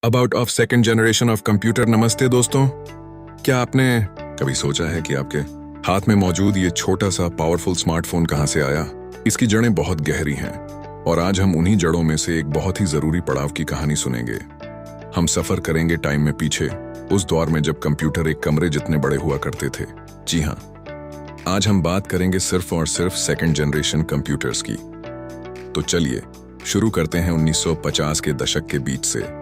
About of second generation of computer. नमस्ते दोस्तों, क्या आपने कभी सोचा है कि आपके हाथ में मौजूद ये छोटा सा पावरफुल स्मार्टफोन कहां से आया? इसकी जड़ें बहुत गहरी हैं और आज हम उन्हीं जड़ों में से एक बहुत ही जरूरी पड़ाव की कहानी सुनेंगे। हम सफर करेंगे टाइम में पीछे, उस दौर में जब कंप्यूटर एक कमरे जितने बड़े हुआ करते थे। जी हाँ, आज हम बात करेंगे सिर्फ और सिर्फ सेकंड जनरेशन कंप्यूटर्स की। तो चलिए शुरू करते हैं 1950 के दशक के बीच से।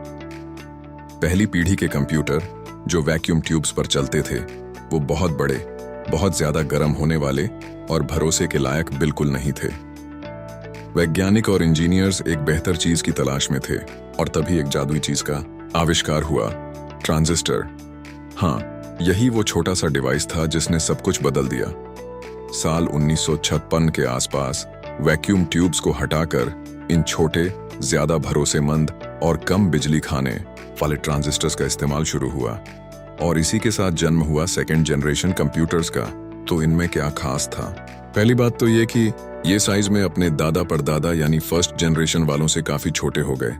पहली पीढ़ी के कंप्यूटर जो वैक्यूम ट्यूब्स पर चलते थे, वो बहुत बड़े, बहुत ज्यादा गर्म होने वाले और भरोसे के लायक बिल्कुल नहीं थे। वैज्ञानिक और इंजीनियर्स एक बेहतर चीज की तलाश में थे और तभी एक जादुई चीज का आविष्कार हुआ, ट्रांजिस्टर। हाँ, यही वो छोटा सा डिवाइस था जिसने सब कुछ बदल दिया। साल 1956 के आसपास वैक्यूम ट्यूब्स को हटाकर इन छोटे, ज्यादा भरोसेमंद और कम बिजली खाने वाले ट्रांजिस्टर्स का इस्तेमाल शुरू हुआ और इसी के साथ जन्म हुआ सेकंड जनरेशन कंप्यूटर्स का। तो इनमें क्या खास था? पहली बात तो ये कि ये साइज में अपने दादा परदादा यानी फर्स्ट जनरेशन वालों से काफी छोटे हो गए।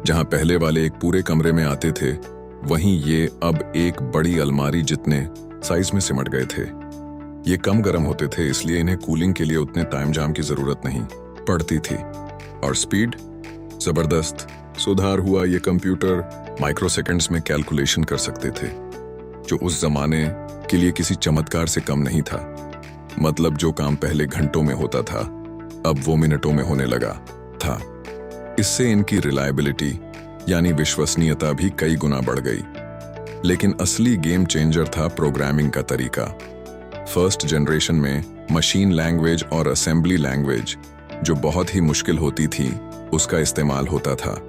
जहां पहले वाले एक पूरे कमरे में आते थे, वहीं ये अब एक बड़ी अलमारी जितने साइज में सिमट गए थे। ये कम गर्म होते थे, इसलिए इन्हें कूलिंग के लिए उतने टाइम जाम की जरूरत नहीं पड़ती थी। और स्पीड जबरदस्त सुधार हुआ। ये कंप्यूटर माइक्रोसेकंड्स में कैलकुलेशन कर सकते थे, जो उस जमाने के लिए किसी चमत्कार से कम नहीं था। मतलब जो काम पहले घंटों में होता था, अब वो मिनटों में होने लगा था। इससे इनकी रिलायबिलिटी यानी विश्वसनीयता भी कई गुना बढ़ गई। लेकिन असली गेम चेंजर था प्रोग्रामिंग का तरीका। फर्स्ट जनरेशन में मशीन लैंग्वेज और असेंबली लैंग्वेज, जो बहुत ही मुश्किल होती थी, उसका इस्तेमाल होता था।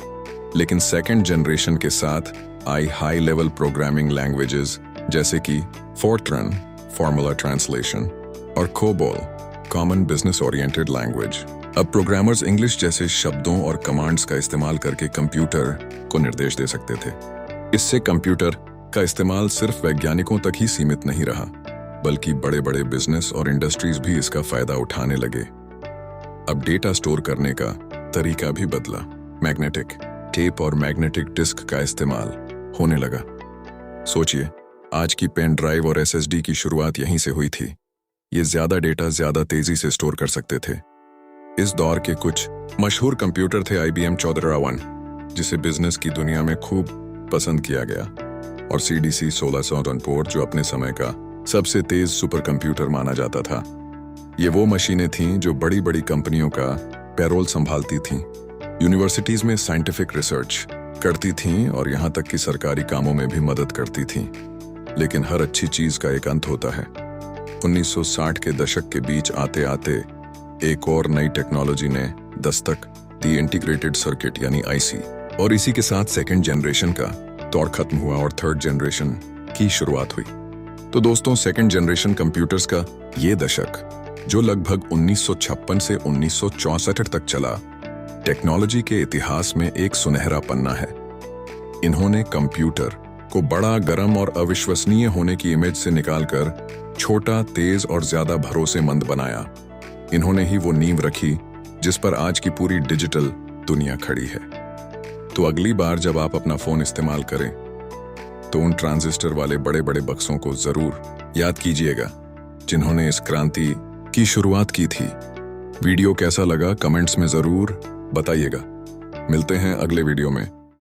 लेकिन सेकंड जनरेशन के साथ आई हाई लेवल प्रोग्रामिंग लैंग्वेजेस जैसे कि फोर्ट्रन फॉर्मूला ट्रांसलेशन और COBOL common business oriented language. अब प्रोग्रामर्स इंग्लिश जैसे शब्दों और कमांड्स का इस्तेमाल करके कंप्यूटर को निर्देश दे सकते थे। इससे कंप्यूटर का इस्तेमाल सिर्फ वैज्ञानिकों तक ही सीमित नहीं रहा, बल्कि बड़े बड़े बिजनेस और इंडस्ट्रीज भी इसका फायदा उठाने लगे। अब डेटा स्टोर करने का तरीका भी बदला। मैग्नेटिक टेप और मैग्नेटिक डिस्क का इस्तेमाल होने लगा। सोचिए, आज की पेन ड्राइव और एसएसडी की शुरुआत यहीं से हुई थी। ये ज्यादा डेटा ज्यादा तेजी से स्टोर कर सकते थे। इस दौर के कुछ मशहूर कंप्यूटर थे IBM 1401, जिसे बिजनेस की दुनिया में खूब पसंद किया गया, और CDC 1604, जो अपने समय का सबसे तेज सुपर कंप्यूटर माना जाता था। ये वो मशीनें थीं जो बड़ी बड़ी कंपनियों का पैरोल संभालती थीं, यूनिवर्सिटीज में साइंटिफिक रिसर्च करती थीं और यहाँ तक कि सरकारी कामों में भी मदद करती थीं। लेकिन हर अच्छी चीज का एक अंत होता है। 1960 के दशक के बीच आते आते एक और नई टेक्नोलॉजी ने दस्तक दी, इंटीग्रेटेड सर्किट यानी IC। और इसी के साथ सेकंड जनरेशन का दौर खत्म हुआ और थर्ड जनरेशन की शुरुआत हुई। तो दोस्तों, सेकंड जनरेशन कंप्यूटर्स का ये दशक, जो लगभग 1956 से 1964 तक चला, टेक्नोलॉजी के इतिहास में एक सुनहरा पन्ना है। इन्होंने कंप्यूटर को बड़ा, गर्म और अविश्वसनीय होने की इमेज से निकालकर छोटा, तेज और ज्यादा भरोसेमंद बनाया। इन्होंने ही वो नींव रखी जिस पर आज की पूरी डिजिटल दुनिया खड़ी है। तो अगली बार जब आप अपना फोन इस्तेमाल करें, तो उन ट्रांजिस्टर वाले बड़े बड़े बक्सों को जरूर याद कीजिएगा, जिन्होंने इस क्रांति की शुरुआत की थी। वीडियो कैसा लगा कमेंट्स में जरूर बताइएगा। मिलते हैं अगले वीडियो में।